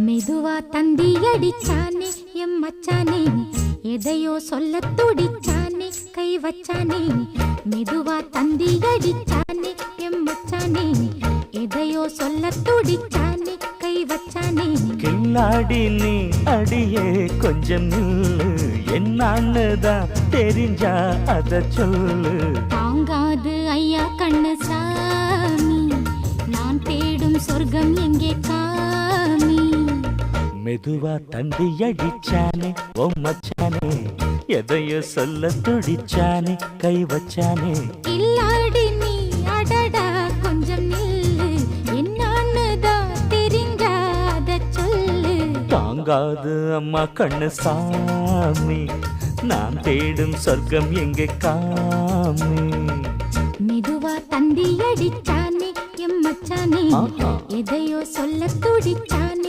மெதுவா தந்தி அடிச்சானே எம் மச்சானே, எதையோ சொல்ல துடிச்சானே கை வச்சானே. மெதுவா தந்தி அடிச்சானே எம் மச்சானே, எதையோ சொல்ல துடிச்சானே கை வச்சானே. கில்லாடி நீ அடியே கொஞ்சம் நில்லு, என்னான்னுதான் தெரிஞ்சா அத சொல்லு. தாங்காது ஐயா கண்ணு சாமி, நான் தேடும் சொர்க்கம் எங்கே காமி. மெதுவா தந்தி அடிச்சானே ஓ மச்சானே, எதையோ சொல்ல துடிச்சானே கை வச்சானே. கில்லாடி நீ அடடா கொஞ்சம் நில்லு, என்னான்னுதான் தெரிஞ்சாத சொல்லு. தாங்காது அம்மா கண்ணு சாமி, நான் தேடும் சொர்க்கம் எங்கே காமி. மெதுவா தந்தி அடிச்சானே எம் மச்சானே, எதையோ சொல்ல துடிச்சானே